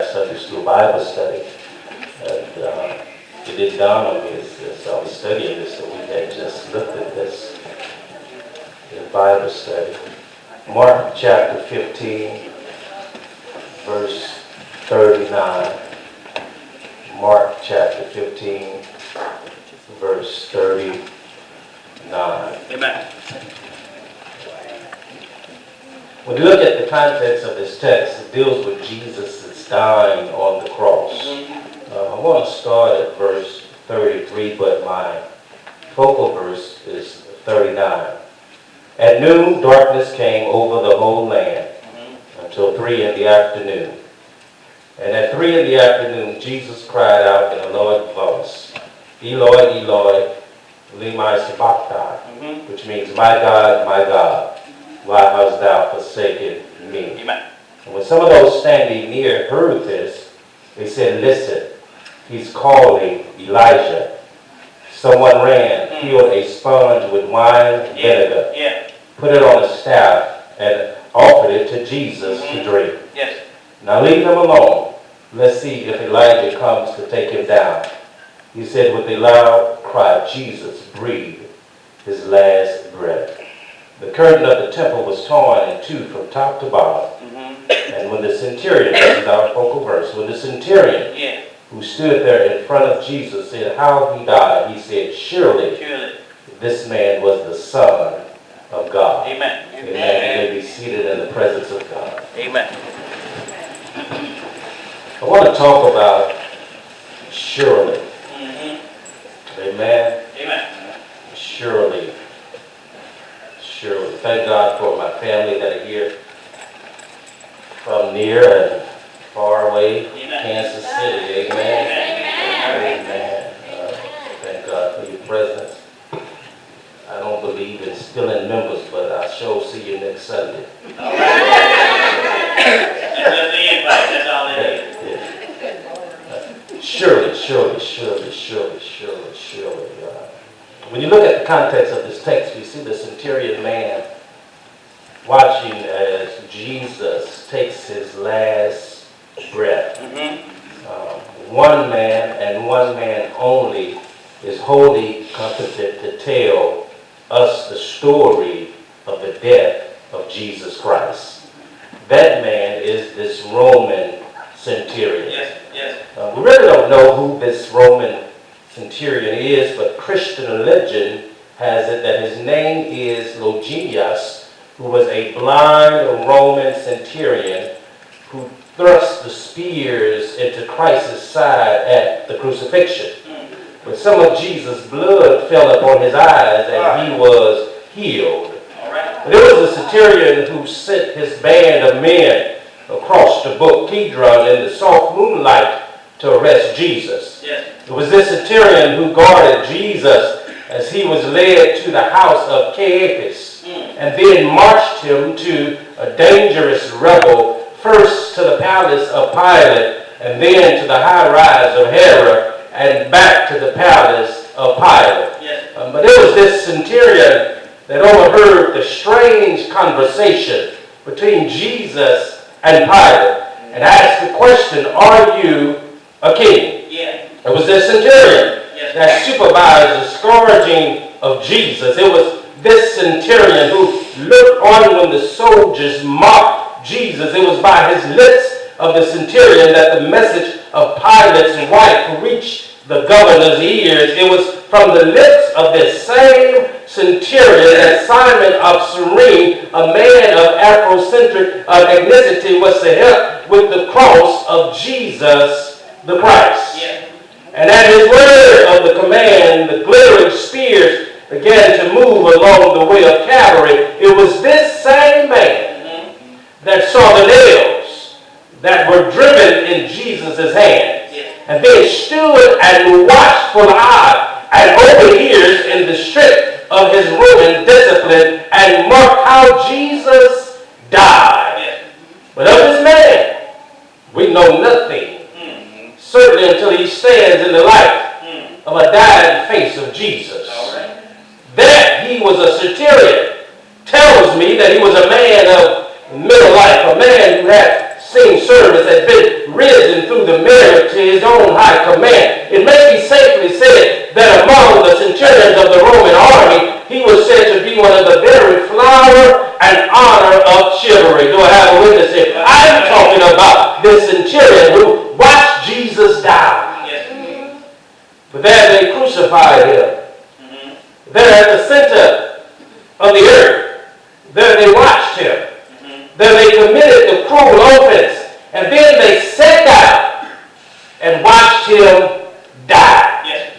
Sunday school Bible study, and it did dawn on me as I was studying this that we had just looked at this in Bible study. Mark chapter 15, verse 39. Mark chapter 15, verse 39. Amen. When you look at the context of this text, it deals with Jesus' dying on the cross. I want to start at verse 33, but my focal verse is 39. At noon, darkness came over the whole land until 3 in the afternoon. And at 3 in the afternoon, Jesus cried out in a loud voice, Eloi, Eloi, lema sabachthani, which means, my God, why hast thou forsaken me? Amen. And when some of those standing near heard this, they said, listen, he's calling Elijah. Someone ran, filled a sponge with wine and vinegar, put it on a staff, and offered it to Jesus to drink. Yes. Now leave him alone. Let's see if Elijah comes to take him down. He said with a loud cry, Jesus breathed his last breath. The curtain of the temple was torn in two from top to bottom. And when the centurion, this is our focal verse, when the centurion who stood there in front of Jesus said how he died, he said, surely this man was the Son of God. Amen. Amen. You may be seated in the presence of God. Amen. I want to talk about surely. Amen. Amen. Surely. Surely. Thank God for my family that are here from near and far away. Kansas City. Amen. Amen. Thank God for your presence. I don't believe in stealing members, but I sure see you next Sunday. All right. That's the invite. That's all it is. Surely. When you look at the context of this text, we see the centurion man watching as Jesus takes his last breath. One man and one man only is wholly competent to tell us the story of the death of Jesus Christ. That man is this Roman centurion. Yes. We really don't know who this Roman centurion is, but Christian legend has it that his name is Longinus, who was a blind Roman centurion who thrust the spears into Christ's side at the crucifixion. But some of Jesus' blood fell upon his eyes and he was healed. But there was a centurion who sent his band of men across the brook Kidron in the soft moonlight to arrest Jesus. It was this centurion who guarded Jesus as he was led to the house of Caiaphas and then marched him to a dangerous rebel, first to the palace of Pilate and then to the high rise of Herod and back to the palace of Pilate. But there was this centurion that overheard the strange conversation between Jesus and Pilate and asked the question, are you a king? It was this centurion that supervised the scourging of Jesus. It was this centurion who looked on when the soldiers mocked Jesus. It was by his lips of the centurion that the message of Pilate's wife reached the governor's ears. It was from the lips of this same centurion that Simon of Cyrene, a man of Afrocentric ethnicity, was to help with the cross of Jesus the Christ. And at his word of the command, the glittering spears began to move along the way of Calvary. It was this same man that saw the nails that were driven in Jesus' hands. And then stood and watched for the eye and open ears in the strip of his Roman discipline and marked how Jesus died. But of this man, we know nothing. Certainly until he stands in the light of a dying face of Jesus. That he was a centurion tells me that he was a man of middle life, a man who had seen service had been risen through the merit to his own high command. It may be safely said that among the centurions of the Roman army, he was said to be one of the very flower and honor of chivalry. Do I have a witness here? I'm talking about the centurion who watched Jesus die. Yes. But there they crucified him. There at the center of the earth, there they watched him. There they committed the cruel offense. And then they sat down and watched him die. Yes.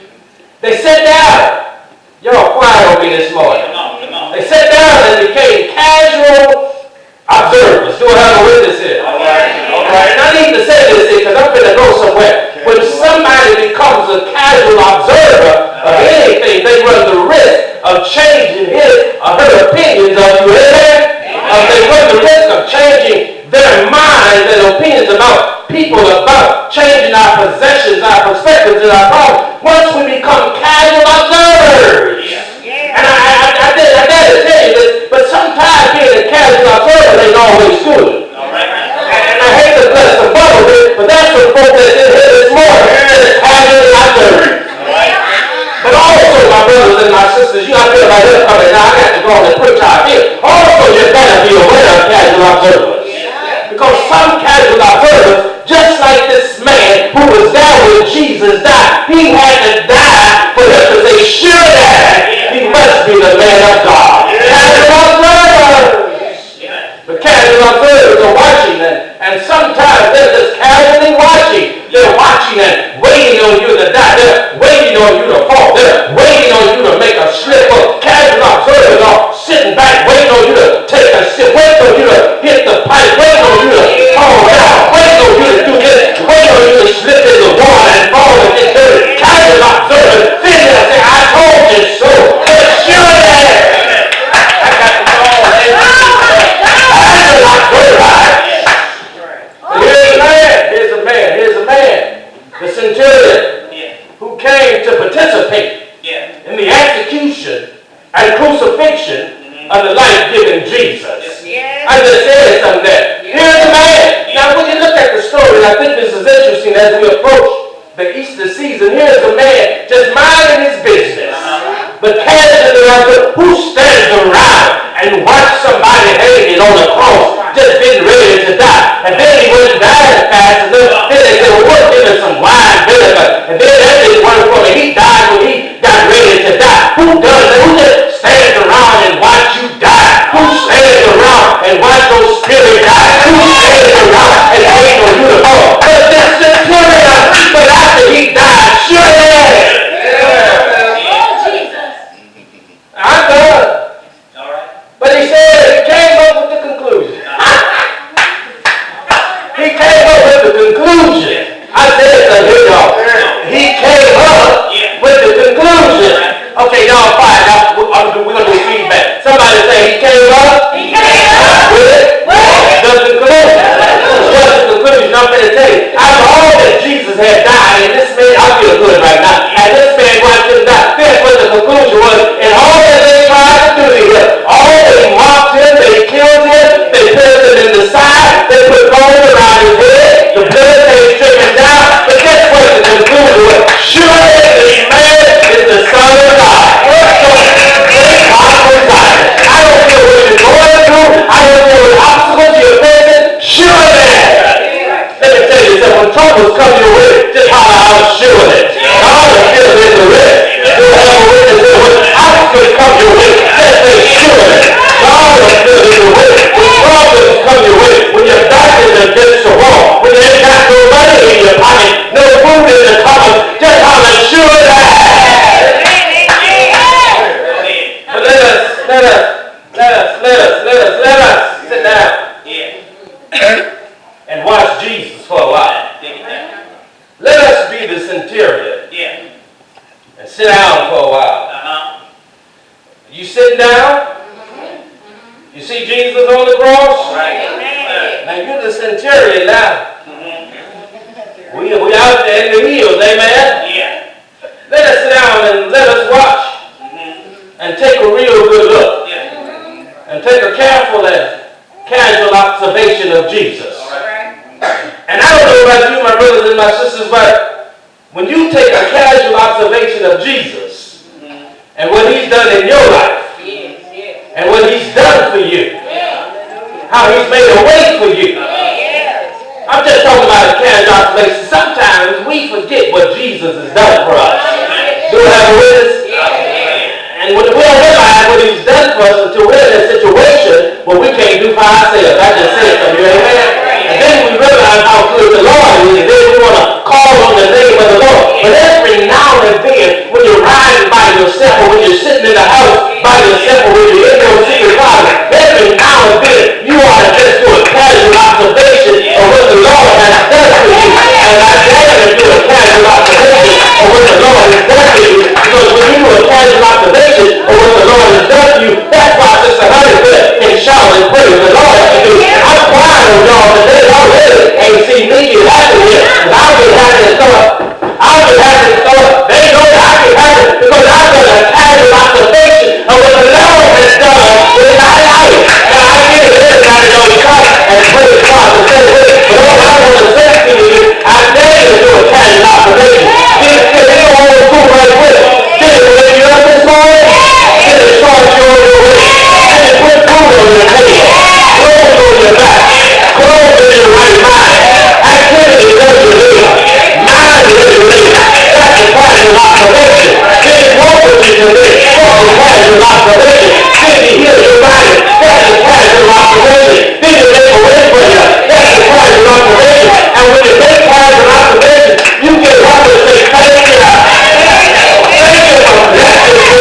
They sat down. Y'all quiet on me this morning. Come on. They sat down and became casual observers. Do I have a witness here? All right. And I need to say this because I'm going to go somewhere. When somebody becomes a casual observer of anything, they run the risk of changing his or her opinions of you. Amen? They run the risk of changing their minds and opinions about people, about changing our possessions, our perspectives, and our problems. Once we become casual observers. And I dare to tell you this, but sometimes being a casual observer ain't always good. All right. And I hate to bless the bubble bit, but that's what folks that's in here this morning, casually observers. But also, my brothers and my sisters, you got to feel like this coming now. I got to go on and preach out here. Also, you better be aware of casual observers. Because some casual observers, just like this man who was there when Jesus died, he had to die for him to say, sure that he must be the man of God. Casual observers. The casual observers are watching, and sometimes they're just casually watching. They're watching and waiting on you to die. They're waiting on you to fall. They're waiting on you to make a slip up. Casual observers are sitting back, waiting on you to take a sip, waiting on you to hit the pipe, waiting on you to fall down, waiting on you to do this, waiting on you to slip in the water and fall and get dirty. Casual observers sitting there and say, I told you so. But sure that. I got to go on. Casual observers. Here's a man, the centurion, who came to participate in the execution and crucifixion of the life-giving Jesus. I just said something there. Here's a man. Now, when you look at the story, I think this is interesting as we approach the Easter season. Here's a man just minding his business, but casually, who stands around and watch somebody hanging on the cross, just getting ready to die. And then he wouldn't die fast enough. Then they said, well, we'll give him some wine vinegar. And then that didn't work for him. He died when he got ready to die. Who does that? Who just stands around and watch you die? Who stands around and watch those spirits die? Who stands around and wait on you to fall? But this centurion, but after he died, sure that. I'm done. But he said he came up with the conclusion. He came up with the conclusion. I said to him, y'all. He came up with the conclusion. Okay, y'all fine. Now, we're going to do feedback. Somebody say he came up. He came up with the conclusion. What's the conclusion? I'm going to tell you. After all that Jesus had died, and this man, I feel good right now. And this man watched him die. That's what the conclusion was. And all that they tried to do to him, all they mocked him, they killed him, they put him in the side, they put gold around his head, the blood came dripping down. But guess what the conclusion was? Surely this man is the Son of God. So, great powerful God. I don't care what you're going through. I don't care what obstacles you're facing. Surely. Let me tell you something. When troubles come your way, just holler out, surely. God will fill in the rest. You'll have a witness there. When obstacles come your way, just say surely. God will fill in the way. When problems come your way, when your back is against the wall, when you ain't got no money in your pocket, no food in the cupboard, just holler surely. But let us sit down and watch Jesus for a while. Let us be the centurion and sit down for a while. You sit down, you see Jesus on the cross. Now you're the centurion now. We out there in the hills, amen? Let us sit down and let us watch and take a real good look and take a careful and casual observation of Jesus. my sisters, but when you take a casual observation of Jesus and what he's done in your life and what he's done for you, how he's made a way for you. I'm just talking about a casual observation. Sometimes we forget what Jesus has done for us. Do we have a witness? And when we don't realize what he's done for us until we're in a situation where we can't do for ourselves. I just said something, amen? And then we realize how good the Lord is. And then we want to call on the name of the Lord. But every now and then, when you're riding by yourself or when you're sitting in the house by yourself or when you're in your secret closet, every now and then, you ought to just do a casual observation of what the Lord has done for you. And I dare to do a casual observation of what the Lord has done for you. Because when you do a casual observation of what the Lord has done for you, that's why Sister Honey said, and shout and praise the Lord. I'm crying on y'all today. Y'all really ain't seen me get happy here. And I've been happy to throw up. I've been happy to throw up. They know that I get happy because I've done a casual observation of what the Lord has done in my life. Now I get it. Everybody knows God and praise God the same way. But all I want to say to you is, I dare you to do a casual observation. Did it all go right with it? Did it wake you up this morning? Did it start you on your way? Did it put food on your table? Clothes on your back? Clothes in your right mind? Activity does you live? Mind does you live? That's a casual observation. Did it walk with you today? That's a casual observation. Did it heal your body? That's a casual observation. Did it make a way for you? That's a casual observation. And when you make casual observation, you get up and say, thank you. Thank you for blessing me.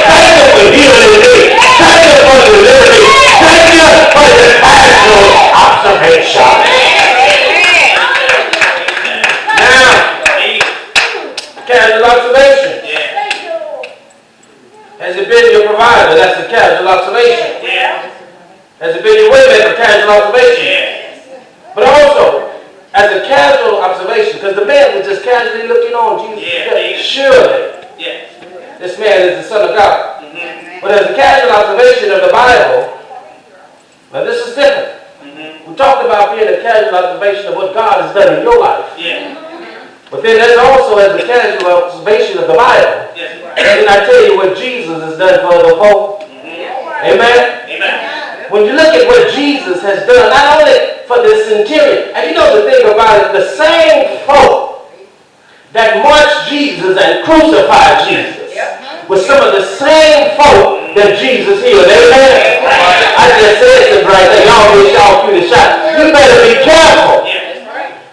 Thank you for healing me. Thank you for delivering me. Thank you for the casual observation. Now, casual observation. Has it been your provider? That's a casual observation. Has it been your waymaker? Casual observation. But also, as a casual observation, because the man was just casually looking on Jesus. Surely, this man is the Son of God. But as a casual observation of the Bible, now this is different. We talked about being a casual observation of what God has done in your life. But then there's also as a casual observation of the Bible. Didn't I tell you what Jesus has done for the folk? Amen? When you look at what Jesus has done, not only for the centurion, and you know the thing about it, the same folk that marched Jesus and crucified Jesus was some of the same folk that Jesus healed. Amen? I just said this right there. Y'all wish y'all cue the shot. You better be careful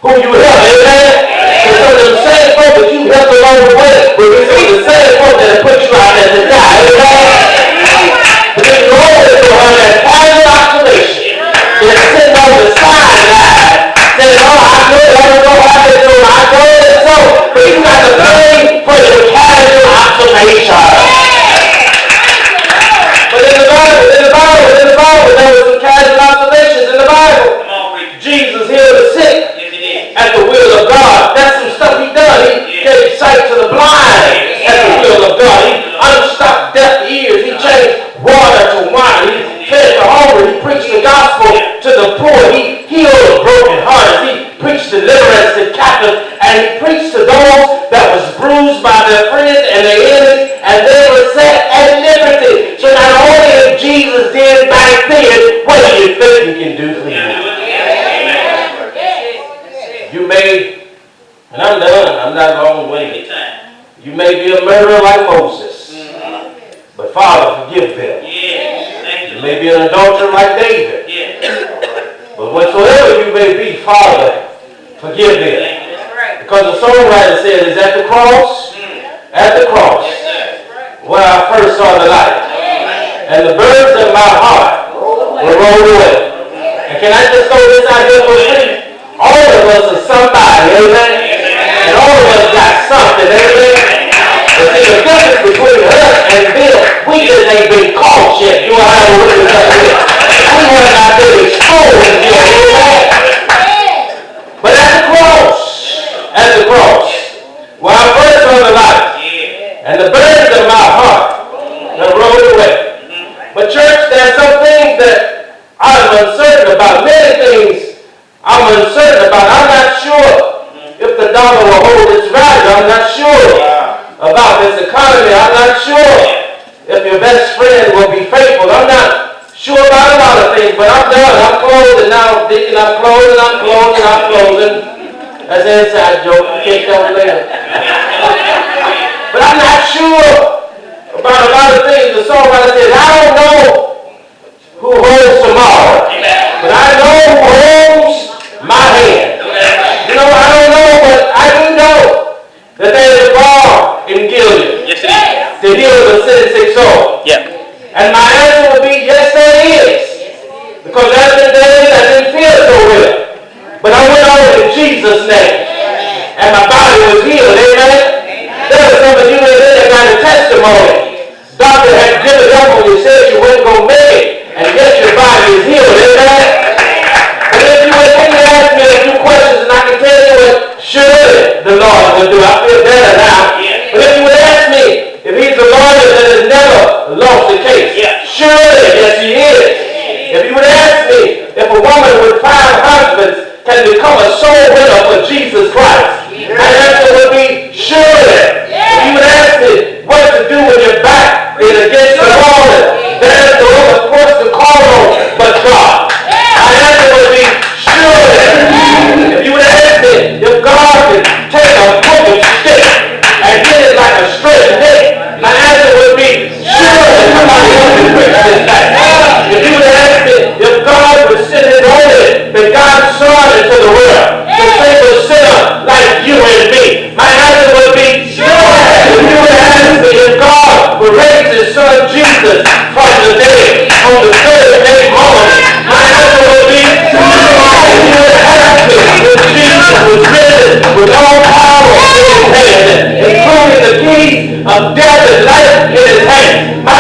who you help. Amen? Because some of the same folk that you helped along the way will be some of the same folk that put you out there to die. Amen? But then you always go on that casual observation. They're sitting on the sideline saying, oh, I don't know how to do it. I know it's so. But you got to pay for your casual observation. But in the Bible, there were some casual observations in the Bible. Jesus healed the sick at the will of God. That's some stuff he done. He gave sight to the blind at the will of God. He unstopped deaf ears. He changed water to wine. He fed the hungry. He preached the gospel to the poor. He healed the broken hearts. He preached deliverance to captives. And he preached to those that was bruised by their friends and their enemies. And they were set at liberty. So not only did Jesus did back then, what do you think he can do for you? You may, and I'm done, I'm not long-winded. You may be a murderer like Moses, but Father, forgive them. You may be an adulterer like David, but whatsoever you may be, Father, forgive them. Because the songwriter said, it's at the cross, where I first saw the light, and the burdens of my heart were rolled away. And can I just throw this out here for free? All of us are somebody, amen? And all of us got something, amen? But see, the difference between us and them, we just ain't been caught yet. You know how to look at that. We haven't not been exposed yet, amen? But at the cross, where I first saw the light, and the burdens of my heart have rolled away. But church, there's some things that I'm uncertain about. Many things I'm uncertain about. I'm not sure if the the dollar will hold its value. I'm not sure about this economy. I'm not sure if your best friend will be faithful. I'm not sure about a lot of things, but I'm done. I'm closing now, Deacon. I'm closing. That's an inside joke. You can't tell me later. But I'm not sure about a lot of things. The songwriter says, I don't know who holds tomorrow, but I know who holds my hand. You know, I don't know, but I do know that there is a bar in Gilead to heal the sin-sick soul. And my answer would be, yes, there is. Because there's been days I didn't feel so well. But I went on in Jesus' name. And my body was healed. Amen? There were some of you in there that got a testimony. Doctor had given up when you said you weren't going to make it. And yet your body is healed. Amen? But if you would ask me a few questions and I can tell you what surely the Lord will do. I feel better now. But if you would ask me if he's a lawyer that has never lost a case, surely, yes, he is. If you would ask me if a woman with 5 husbands can become a soul winner for Jesus Christ, my answer would be surely. If you would ask me what to do when your back is against the wall, there is no other person to call on but God. My answer would be surely. If you would ask me if God can take a broken stick and hit it like a straight hit, my answer would be surely. Somebody else can preach this back. If you would ask me if God would send his only begotten Son into the world to save a sinner like you and me, my answer would be surely. If you would ask me if God would raise his Son Jesus from the dead on the third day morning, my answer would be surely. If you would ask me if Jesus was risen with all power in his hand, including the keys of death and life in his hand, my